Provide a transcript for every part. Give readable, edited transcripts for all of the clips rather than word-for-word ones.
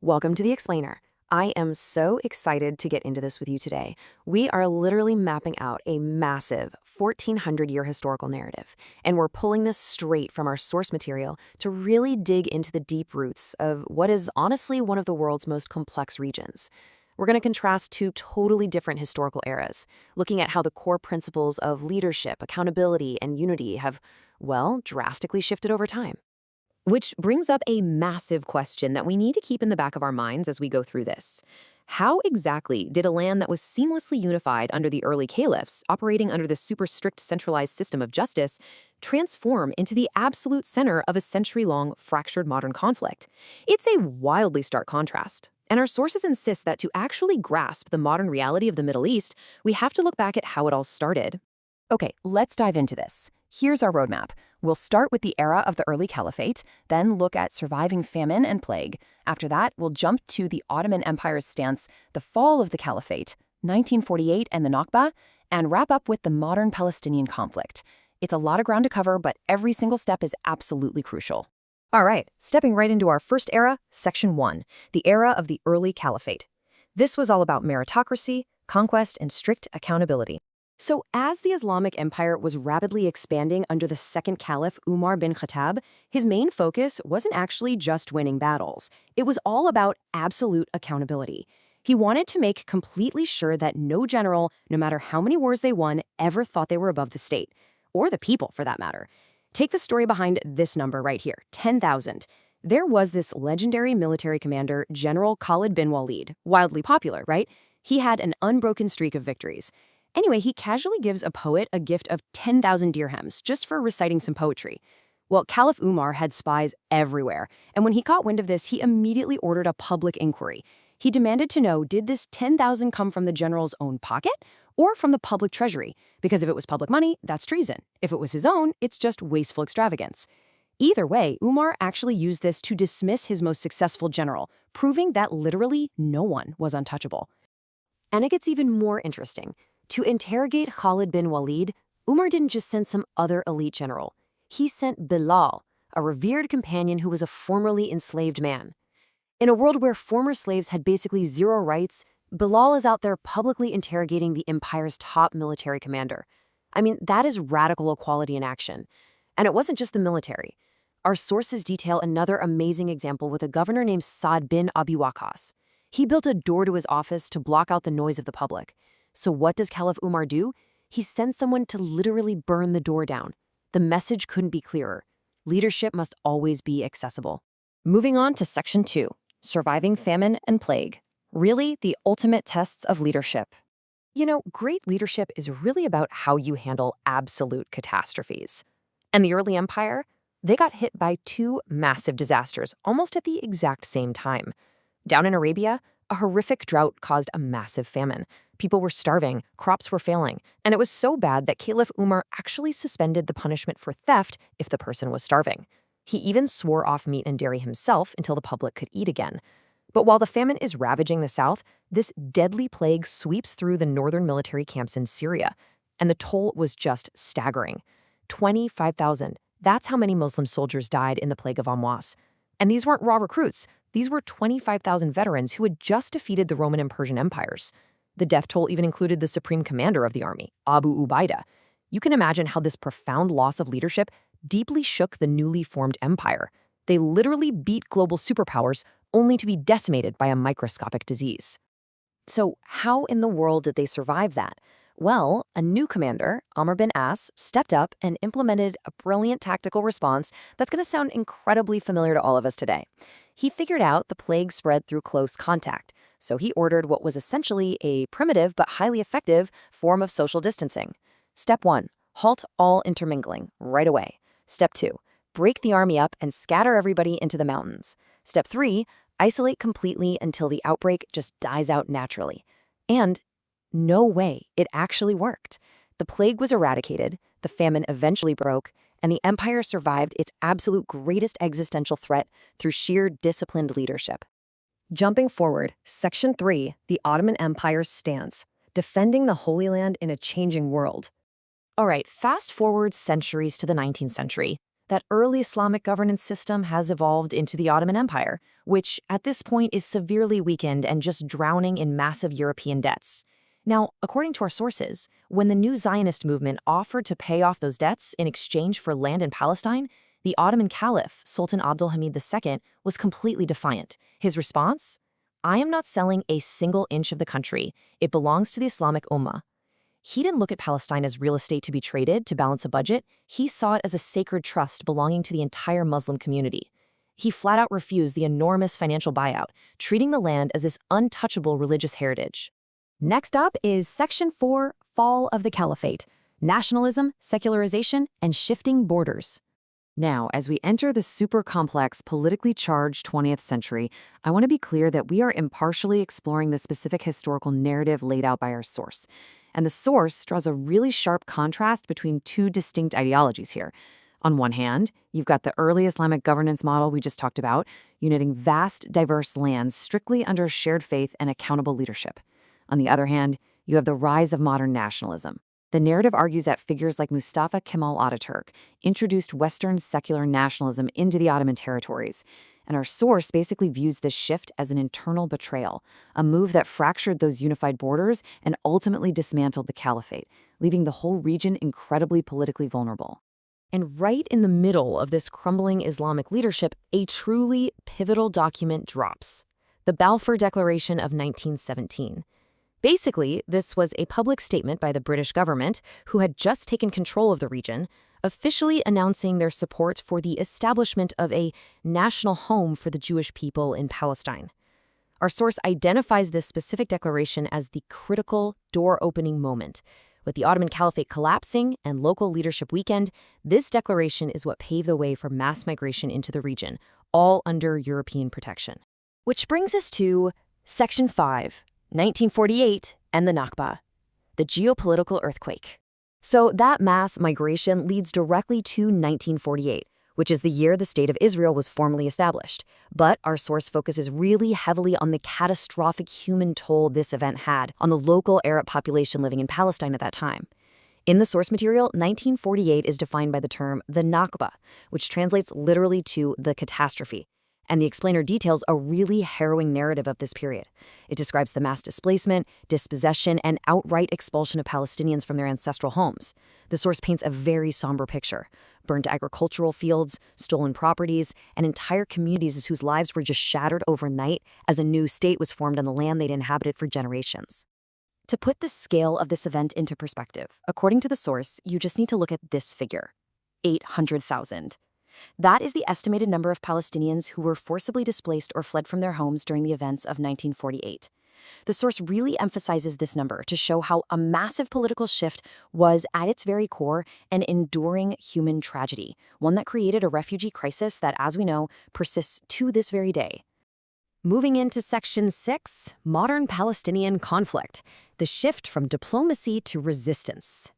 Welcome to The Explainer. I am so excited to get into this with you today. We are literally mapping out a massive 1400-year historical narrative, and we're pulling this straight from our source material to really dig into the deep roots of what is honestly one of the world's most complex regions. We're going to contrast two totally different historical eras, looking at how the core principles of leadership, accountability, and unity have, well, drastically shifted over time. Which brings up a massive question that we need to keep in the back of our minds as we go through this. How exactly did a land that was seamlessly unified under the early caliphs, operating under the super strict centralized system of justice, transform into the absolute center of a century-long fractured modern conflict? It's a wildly stark contrast. And our sources insist that to actually grasp the modern reality of the Middle East, we have to look back at how it all started. Okay, let's dive into this. Here's our roadmap. We'll start with the era of the early caliphate, then look at surviving famine and plague. After that, we'll jump to the Ottoman Empire's stance, the fall of the caliphate, 1948 and the Nakba, and wrap up with the modern Palestinian conflict. It's a lot of ground to cover, but every single step is absolutely crucial. All right, stepping right into our first era, Section 1, the era of the early caliphate. This was all about meritocracy, conquest, and strict accountability. So as the Islamic Empire was rapidly expanding under the second caliph Umar bin Khattab, his main focus wasn't actually just winning battles. It was all about absolute accountability. He wanted to make completely sure that no general, no matter how many wars they won, ever thought they were above the state, or the people for that matter. Take the story behind this number right here, 10,000. There was this legendary military commander, General Khalid bin Walid, wildly popular, right? He had an unbroken streak of victories. Anyway, he casually gives a poet a gift of 10,000 dirhams just for reciting some poetry. Well, Caliph Umar had spies everywhere, and when he caught wind of this, he immediately ordered a public inquiry. He demanded to know, did this 10,000 come from the general's own pocket or from the public treasury? Because if it was public money, that's treason. If it was his own, it's just wasteful extravagance. Either way, Umar actually used this to dismiss his most successful general, proving that literally no one was untouchable. And it gets even more interesting. To interrogate Khalid bin Walid, Umar didn't just send some other elite general. He sent Bilal, a revered companion who was a formerly enslaved man. In a world where former slaves had basically zero rights, Bilal is out there publicly interrogating the empire's top military commander. I mean, that is radical equality in action. And it wasn't just the military. Our sources detail another amazing example with a governor named Saad bin Abi Waqqas. He built a door to his office to block out the noise of the public. So what does Caliph Umar do? He sends someone to literally burn the door down. The message couldn't be clearer. Leadership must always be accessible. Moving on to Section 2, surviving famine and plague. Really, the ultimate tests of leadership. You know, great leadership is really about how you handle absolute catastrophes. And the early empire, they got hit by two massive disasters almost at the exact same time. Down in Arabia, a horrific drought caused a massive famine. People were starving, crops were failing, and it was so bad that Caliph Umar actually suspended the punishment for theft if the person was starving. He even swore off meat and dairy himself until the public could eat again. But while the famine is ravaging the south, this deadly plague sweeps through the northern military camps in Syria, and the toll was just staggering. 25,000. That's how many Muslim soldiers died in the plague of Amwas. And these weren't raw recruits. These were 25,000 veterans who had just defeated the Roman and Persian empires. The death toll even included the supreme commander of the army, Abu Ubaidah. You can imagine how this profound loss of leadership deeply shook the newly formed empire. They literally beat global superpowers only to be decimated by a microscopic disease. So how in the world did they survive that? Well, a new commander, Amr bin As, stepped up and implemented a brilliant tactical response that's going to sound incredibly familiar to all of us today. He figured out the plague spread through close contact, so he ordered what was essentially a primitive but highly effective form of social distancing. Step 1, halt all intermingling right away. Step 2, break the army up and scatter everybody into the mountains. Step 3, isolate completely until the outbreak just dies out naturally. And no way, it actually worked. The plague was eradicated, the famine eventually broke, and the empire survived its absolute greatest existential threat through sheer disciplined leadership. Jumping forward, Section 3, the Ottoman Empire's stance, defending the Holy Land in a changing world. All right, fast forward centuries to the 19th century. That early Islamic governance system has evolved into the Ottoman Empire, which at this point is severely weakened and just drowning in massive European debts. Now, according to our sources, when the new Zionist movement offered to pay off those debts in exchange for land in Palestine, the Ottoman Caliph, Sultan Abdul Hameed II, was completely defiant. His response? I am not selling a single inch of the country. It belongs to the Islamic Ummah. He didn't look at Palestine as real estate to be traded to balance a budget. He saw it as a sacred trust belonging to the entire Muslim community. He flat out refused the enormous financial buyout, treating the land as this untouchable religious heritage. Next up is Section 4, Fall of the Caliphate: Nationalism, Secularization, and Shifting Borders. Now, as we enter the super complex, politically charged 20th century, I want to be clear that we are impartially exploring the specific historical narrative laid out by our source. And the source draws a really sharp contrast between two distinct ideologies here. On one hand, you've got the early Islamic governance model we just talked about, uniting vast, diverse lands strictly under shared faith and accountable leadership. On the other hand, you have the rise of modern nationalism. The narrative argues that figures like Mustafa Kemal Ataturk introduced Western secular nationalism into the Ottoman territories. And our source basically views this shift as an internal betrayal, a move that fractured those unified borders and ultimately dismantled the caliphate, leaving the whole region incredibly politically vulnerable. And right in the middle of this crumbling Islamic leadership, a truly pivotal document drops: the Balfour Declaration of 1917. Basically, this was a public statement by the British government, who had just taken control of the region, officially announcing their support for the establishment of a national home for the Jewish people in Palestine. Our source identifies this specific declaration as the critical, door-opening moment. With the Ottoman Caliphate collapsing and local leadership weakened, this declaration is what paved the way for mass migration into the region, all under European protection. Which brings us to Section 5, 1948 and the Nakba, the geopolitical earthquake. So that mass migration leads directly to 1948, which is the year the State of Israel was formally established. But our source focuses really heavily on the catastrophic human toll this event had on the local Arab population living in Palestine at that time. In the source material, 1948 is defined by the term the Nakba, which translates literally to the catastrophe. And the explainer details a really harrowing narrative of this period. It describes the mass displacement, dispossession, and outright expulsion of Palestinians from their ancestral homes. The source paints a very somber picture: burnt agricultural fields, stolen properties, and entire communities whose lives were just shattered overnight as a new state was formed on the land they'd inhabited for generations. To put the scale of this event into perspective, according to the source, you just need to look at this figure: 800,000. That is the estimated number of Palestinians who were forcibly displaced or fled from their homes during the events of 1948. The source really emphasizes this number to show how a massive political shift was, at its very core, an enduring human tragedy, one that created a refugee crisis that, as we know, persists to this very day. Moving into Section 6, Modern Palestinian Conflict: the shift from diplomacy to resistance.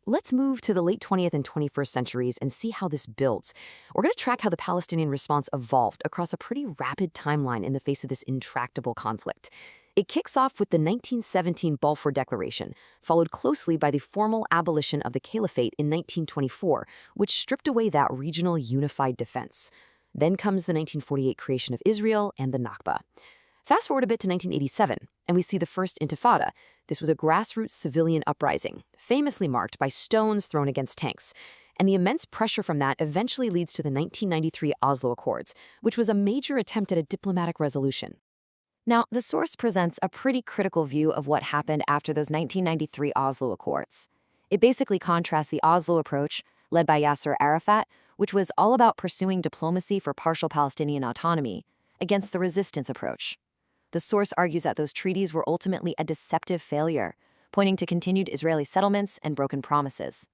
Let's move to the late 20th and 21st centuries and see how this builds. We're going to track how the Palestinian response evolved across a pretty rapid timeline in the face of this intractable conflict. It kicks off with the 1917 Balfour Declaration, followed closely by the formal abolition of the Caliphate in 1924, which stripped away that regional unified defense. Then comes the 1948 creation of Israel and the Nakba. Fast forward a bit to 1987, and we see the first Intifada. This was a grassroots civilian uprising, famously marked by stones thrown against tanks. And the immense pressure from that eventually leads to the 1993 Oslo Accords, which was a major attempt at a diplomatic resolution. Now, the source presents a pretty critical view of what happened after those 1993 Oslo Accords. It basically contrasts the Oslo approach, led by Yasser Arafat, which was all about pursuing diplomacy for partial Palestinian autonomy, against the resistance approach. The source argues that those treaties were ultimately a deceptive failure, pointing to continued Israeli settlements and broken promises.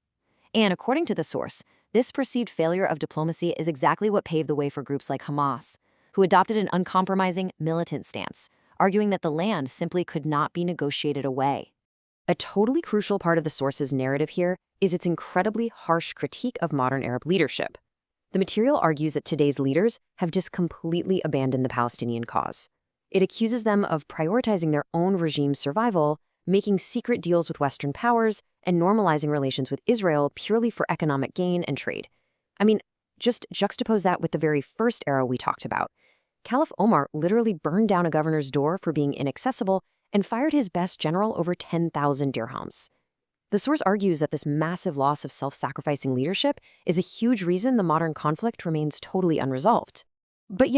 And according to the source, this perceived failure of diplomacy is exactly what paved the way for groups like Hamas, who adopted an uncompromising, militant stance, arguing that the land simply could not be negotiated away. A totally crucial part of the source's narrative here is its incredibly harsh critique of modern Arab leadership. The material argues that today's leaders have just completely abandoned the Palestinian cause. It accuses them of prioritizing their own regime's survival, making secret deals with Western powers, and normalizing relations with Israel purely for economic gain and trade. I mean, Just juxtapose that with the very first era we talked about. Caliph Omar literally burned down a governor's door for being inaccessible and fired his best general over 10,000 dirhams. The source argues that this massive loss of self-sacrificing leadership is a huge reason the modern conflict remains totally unresolved. But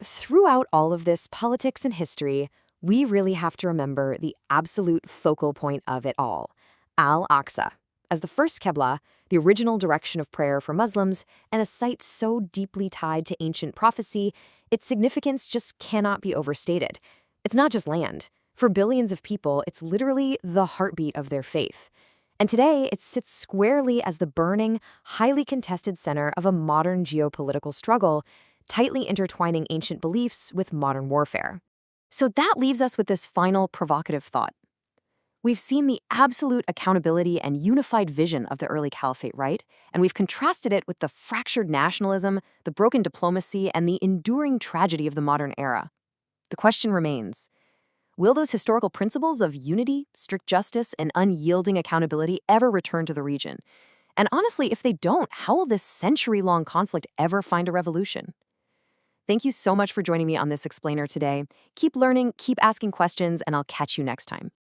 throughout all of this politics and history, we really have to remember the absolute focal point of it all, Al-Aqsa. As the first Qibla, the original direction of prayer for Muslims, and a site so deeply tied to ancient prophecy, its significance just cannot be overstated. It's not just land. For billions of people, it's literally the heartbeat of their faith. And today, it sits squarely as the burning, highly contested center of a modern geopolitical struggle, tightly intertwining ancient beliefs with modern warfare. So that leaves us with this final provocative thought. We've seen the absolute accountability and unified vision of the early caliphate, right? And we've contrasted it with the fractured nationalism, the broken diplomacy, and the enduring tragedy of the modern era. The question remains, will those historical principles of unity, strict justice, and unyielding accountability ever return to the region? And honestly, if they don't, how will this century-long conflict ever find a resolution? Thank you so much for joining me on this explainer today. Keep learning, keep asking questions, and I'll catch you next time.